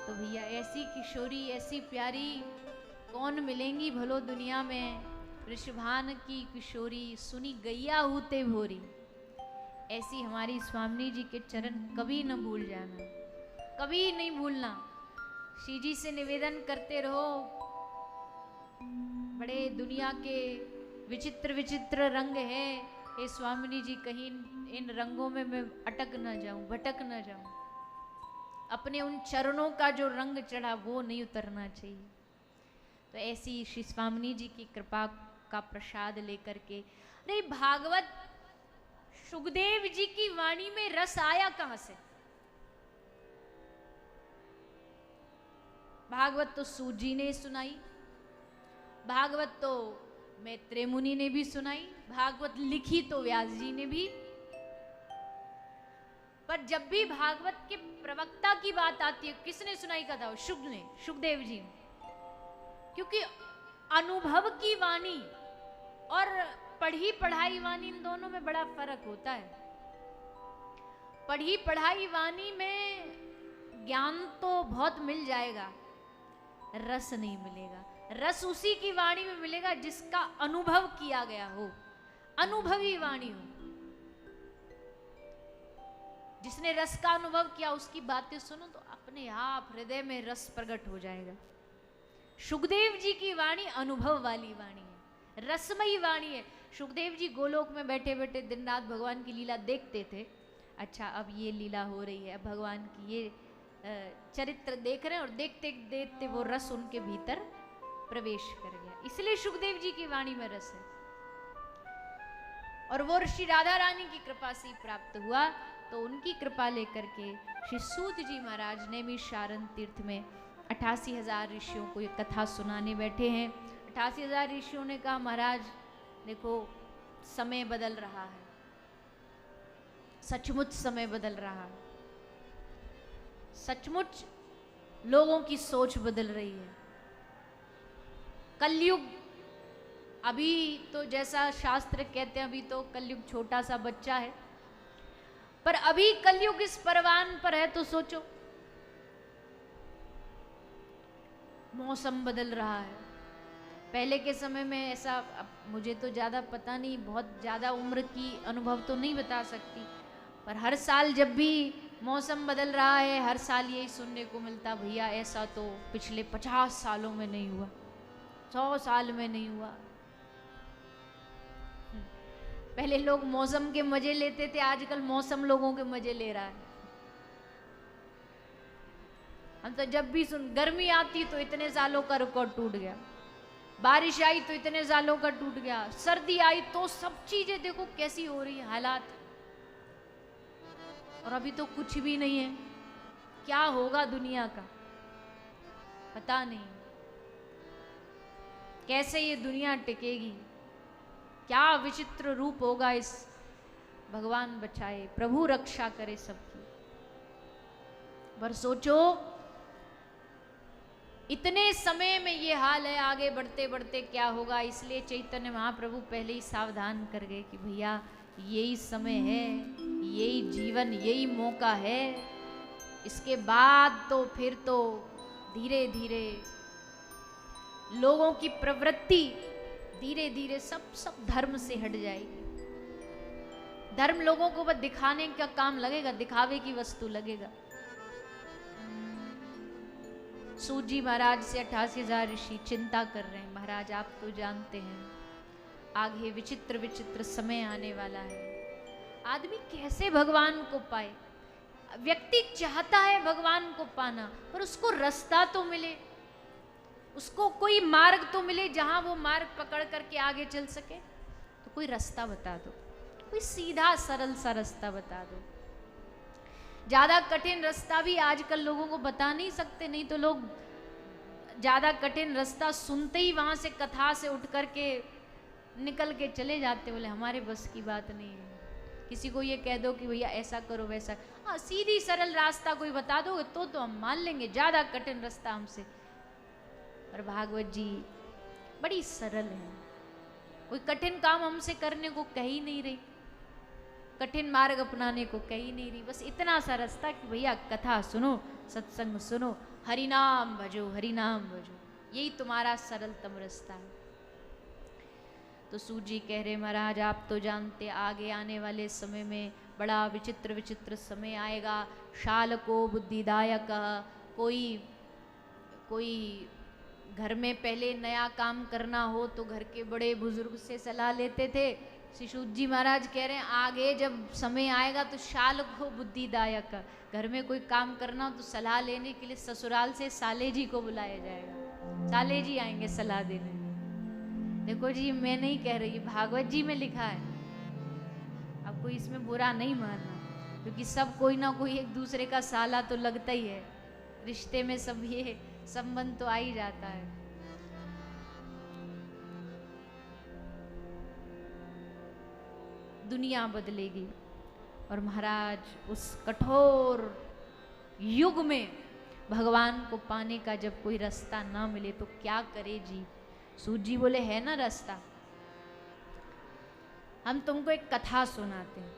तो भैया ऐसी किशोरी ऐसी प्यारी कौन मिलेंगी भलो दुनिया में। वृषभान की किशोरी सुनी गैया हूते भोरी। ऐसी हमारी स्वामी जी के चरण कभी न भूल जाना, कभी नहीं भूलना। श्री जी से निवेदन करते रहो, बड़े दुनिया के विचित्र विचित्र रंग हैं, हे स्वामिनी जी कहीं इन रंगों में मैं अटक न जाऊं, भटक न जाऊं। अपने उन चरणों का जो रंग चढ़ा वो नहीं उतरना चाहिए। तो ऐसी श्री स्वामिनी जी की कृपा का प्रसाद लेकर के, अरे भागवत सुखदेव जी की वाणी में रस आया कहां से? भागवत तो सूत जी ने सुनाई, भागवत तो मैत्रेय मुनि ने भी सुनाई, भागवत लिखी तो व्यास जी ने भी। पर जब भी भागवत के प्रवक्ता की बात आती है, किसने सुनाई कथा? शुक ने, सुखदेव जी ने। क्योंकि अनुभव की वाणी और पढ़ी पढ़ाई वाणी, इन दोनों में बड़ा फर्क होता है। पढ़ी पढ़ाई वाणी में ज्ञान तो बहुत मिल जाएगा, रस नहीं मिलेगा। रस उसी की वाणी में मिलेगा जिसका अनुभव किया गया हो, अनुभवी वाणी हो। जिसने रस का अनुभव किया उसकी बातें सुनो तो अपने आप हृदय में रस प्रकट हो जाएगा। सुखदेव जी की वाणी अनुभव वाली वाणी है, रसमयी वाणी है। सुखदेव जी गोलोक में बैठे बैठे दिन रात भगवान की लीला देखते थे। अच्छा अब ये लीला हो रही है, अब भगवान की ये चरित्र देख रहे हैं, और देखते देखते वो रस उनके भीतर प्रवेश कर गया। इसलिए सुखदेव जी की वाणी में रस है। और वो श्री राधा रानी की कृपा से प्राप्त हुआ। तो उनकी कृपा लेकर के श्री सूत जी महाराज ने भी शारण तीर्थ में 88,000 ऋषियों को ये कथा सुनाने बैठे हैं। 88,000 ऋषियों ने कहा महाराज देखो समय बदल रहा है, सचमुच समय बदल रहा है, सचमुच लोगों की सोच बदल रही है। कलयुग अभी तो जैसा शास्त्र कहते हैं, अभी तो कलयुग छोटा सा बच्चा है, पर अभी कलयुग इस परवान पर है तो सोचो, मौसम बदल रहा है। पहले के समय में ऐसा, अब मुझे तो ज़्यादा पता नहीं, बहुत ज़्यादा उम्र की अनुभव तो नहीं बता सकती, पर हर साल जब भी मौसम बदल रहा है, हर साल यही सुनने को मिलता, भैया ऐसा तो पिछले 50 सालों में नहीं हुआ, 100 साल में नहीं हुआ। पहले लोग मौसम के मजे लेते थे, आजकल मौसम लोगों के मजे ले रहा है। हम तो जब भी गर्मी आती तो इतने सालों का रिकॉर्ड टूट गया, बारिश आई तो इतने सालों का टूट गया, सर्दी आई तो सब चीजें देखो कैसी हो रही है हालात। और अभी तो कुछ भी नहीं है। क्या होगा दुनिया का पता नहीं, कैसे ये दुनिया टिकेगी, क्या विचित्र रूप होगा इस। भगवान बचाए, प्रभु रक्षा करे सबकी। पर सोचो इतने समय में ये हाल है, आगे बढ़ते बढ़ते क्या होगा। इसलिए चैतन्य महाप्रभु पहले ही सावधान कर गए कि भैया यही समय है, यही जीवन, यही मौका है। इसके बाद तो फिर तो धीरे धीरे लोगों की प्रवृत्ति धीरे धीरे सब धर्म से हट जाएगी। धर्म लोगों को बस दिखाने का काम लगेगा, दिखावे की वस्तु लगेगा। सूत जी महाराज से 88,000 ऋषि चिंता कर रहे हैं, महाराज आप तो जानते हैं आगे विचित्र विचित्र समय आने वाला है, आदमी कैसे भगवान को पाए। व्यक्ति चाहता है भगवान को पाना, पर उसको रास्ता तो मिले, उसको कोई मार्ग तो मिले जहां वो मार्ग पकड़ करके आगे चल सके। तो कोई रास्ता बता दो, कोई सीधा सरल सा रास्ता बता दो। ज्यादा कठिन रास्ता भी आजकल लोगों को बता नहीं सकते, नहीं तो लोग ज्यादा कठिन रास्ता सुनते ही वहां से कथा से उठ करके निकल के चले जाते, बोले हमारे बस की बात नहीं है। किसी को ये कह दो कि भैया ऐसा करो वैसा, हाँ सीधी सरल रास्ता कोई बता दोगे तो हम मान लेंगे, ज्यादा कठिन रास्ता हमसे। पर भागवत जी बड़ी सरल है, कोई कठिन काम हमसे करने को कह ही नहीं रही। कठिन मार्ग अपनाने को कह ही नहीं रही, बस इतना सा रास्ता कि भैया कथा सुनो, सत्संग सुनो, हरि नाम भजो, हरि नाम भजो, यही तुम्हारा सरलतम रास्ता है। तो सूत जी कह रहे महाराज आप तो जानते आगे आने वाले समय में बड़ा विचित्र विचित्र समय आएगा। शाल को बुद्धिदायक, कोई घर में पहले नया काम करना हो तो घर के बड़े बुजुर्ग से सलाह लेते थे। श्री सूत जी महाराज कह रहे हैं आगे जब समय आएगा तो शाल को बुद्धिदायक, घर में कोई काम करना हो तो सलाह लेने के लिए ससुराल से साले जी को बुलाया जाएगा, साले जी आएंगे सलाह देने। देखो जी मैं नहीं कह रही, भागवत जी में लिखा है, अब कोई इसमें बुरा नहीं मानना, क्योंकि सब कोई ना कोई एक दूसरे का साला तो लगता ही है, रिश्ते में सब ये संबंध तो आ ही जाता है। दुनिया बदलेगी और महाराज उस कठोर युग में भगवान को पाने का जब कोई रास्ता ना मिले तो क्या करे जी। सूत जी बोले है ना रास्ता, हम तुमको एक कथा सुनाते हैं।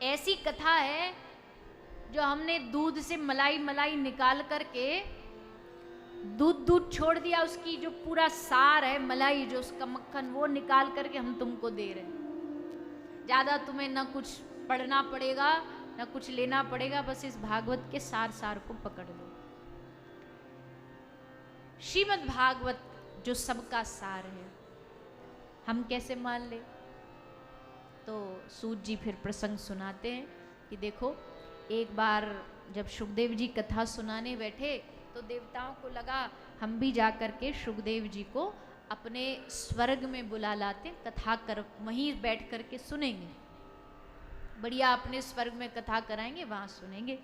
ऐसी कथा है जो हमने दूध से मलाई मलाई निकाल करके दूध छोड़ दिया, उसकी जो पूरा सार है मलाई, जो उसका मक्खन वो निकाल करके हम तुमको दे रहे हैं। ज्यादा तुम्हें ना कुछ पढ़ना पड़ेगा ना कुछ लेना पड़ेगा, बस इस भागवत के सार को पकड़ लो। श्रीमद् भागवत जो सबका सार है, हम कैसे मान ले। तो सूत जी फिर प्रसंग सुनाते हैं कि देखो एक बार जब सुखदेव जी कथा सुनाने बैठे तो देवताओं को लगा हम भी जाकर के सुखदेव जी को अपने स्वर्ग में बुला लाते, कथा कर वहीं बैठ करके सुनेंगे, बढ़िया अपने स्वर्ग में कथा कराएंगे, वहां सुनेंगे।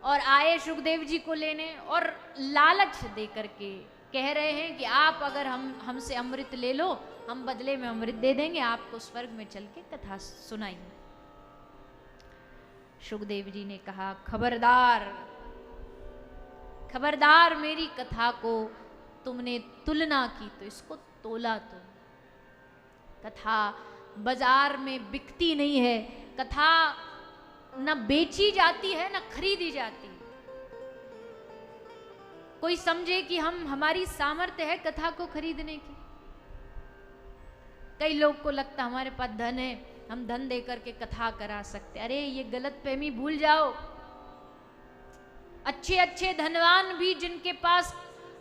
और आए सुखदेव जी को लेने और लालच दे करके कह रहे हैं कि आप अगर हमसे अमृत ले लो, हम बदले में अमृत दे देंगे, आपको स्वर्ग में चल के कथा सुनाएंगे। सुखदेव जी ने कहा खबरदार खबरदार, मेरी कथा को तुमने तुलना की तो इसको तोला तो। कथा बाजार में बिकती नहीं है, कथा न बेची जाती है न खरीदी जाती है। कोई समझे कि हमारी सामर्थ्य है कथा को खरीदने की। कई लोग को लगता हमारे पास धन है, हम धन दे करके कथा करा सकते। अरे ये गलत फहमी भूल जाओ। अच्छे अच्छे धनवान भी जिनके पास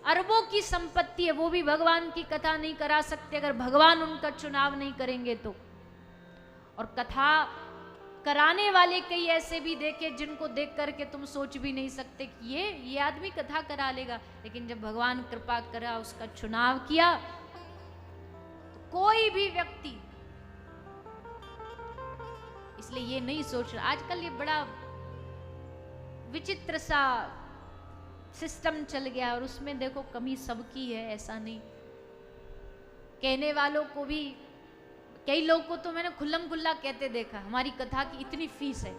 अरबों की संपत्ति है वो भी भगवान की कथा नहीं करा सकते अगर भगवान उनका चुनाव नहीं करेंगे तो। और कथा कराने वाले कई ऐसे भी देखे जिनको देख करके तुम सोच भी नहीं सकते कि ये आदमी कथा करा लेगा, लेकिन जब भगवान कृपा करा, उसका चुनाव किया, तो कोई भी व्यक्ति, इसलिए ये नहीं सोच रहा। आजकल ये बड़ा विचित्र सा सिस्टम चल गया और उसमें देखो कमी सबकी है, ऐसा नहीं। कहने वालों को भी, कई लोग को तो मैंने खुल्लम खुल्ला कहते देखा हमारी कथा की इतनी फीस है।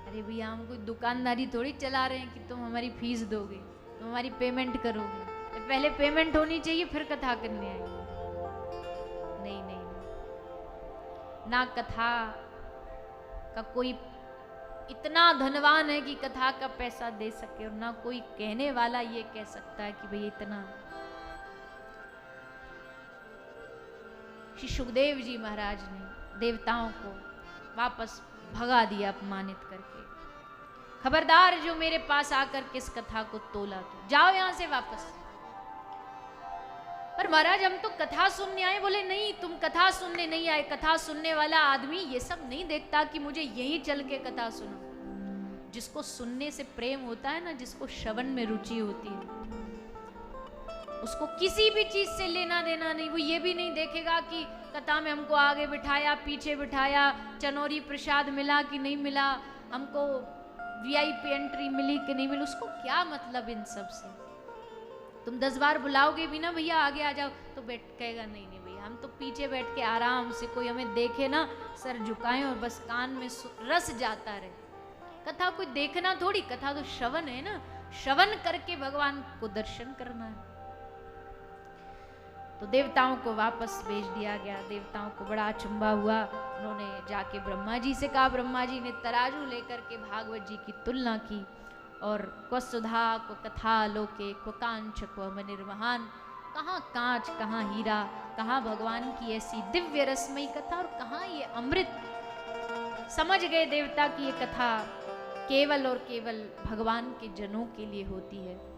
अरे भैया हम कोई दुकानदारी थोड़ी चला रहे हैं कि तुम हमारी फीस दोगे, तुम हमारी पेमेंट करोगे। तो पहले पेमेंट होनी चाहिए फिर कथा करने आएगी। नहीं नहीं, ना कथा का कोई इतना धनवान है कि कथा का पैसा दे सके और ना कोई कहने वाला ये कह सकता है कि भाई इतना। श्री सुखदेव जी महाराज ने देवताओं को वापस भगा दिया अपमानित करके। खबरदार जो मेरे पास आकर के इस कथा को तोला तो जाओ यहां से वापस। पर महाराज हम तो कथा सुनने आए। बोले नहीं, तुम कथा सुनने नहीं आए। कथा सुनने वाला आदमी ये सब नहीं देखता कि मुझे यहीं चल के कथा सुनो। जिसको सुनने से प्रेम होता है ना, जिसको श्रवण में रुचि होती है, उसको किसी भी चीज से लेना देना नहीं। वो ये भी नहीं देखेगा कि कथा में हमको आगे बिठाया पीछे बिठाया, चनौरी प्रसाद मिला कि नहीं मिला, हमको वीआईपी एंट्री मिली कि नहीं मिली। उसको क्या मतलब इन सब से। तुम 10 बार बुलाओगे भी ना भैया आगे आ जाओ तो बैठ कहेगा नहीं नहीं भैया हम तो पीछे बैठ के आराम से, कोई हमें देखे ना सर झुकाएं और बस कान में रस जाता रहे। कथा कोई देखना थोड़ी, कथा तो श्रवण है ना, श्रवण करके भगवान को दर्शन करना है। तो देवताओं को वापस भेज दिया गया। देवताओं को बड़ा अचंभा हुआ। उन्होंने जाके ब्रह्मा जी से कहा। ब्रह्मा जी ने तराजू लेकर के भागवत जी की तुलना की और क्व सुधा क्व कथा लोके क्व कांच क्व मनिर्महान, कहाँ कांच कहाँ हीरा, कहाँ भगवान की ऐसी दिव्य रसमयी कथा और कहाँ ये अमृत। समझ गए देवता की ये कथा केवल और केवल भगवान के जनों के लिए होती है।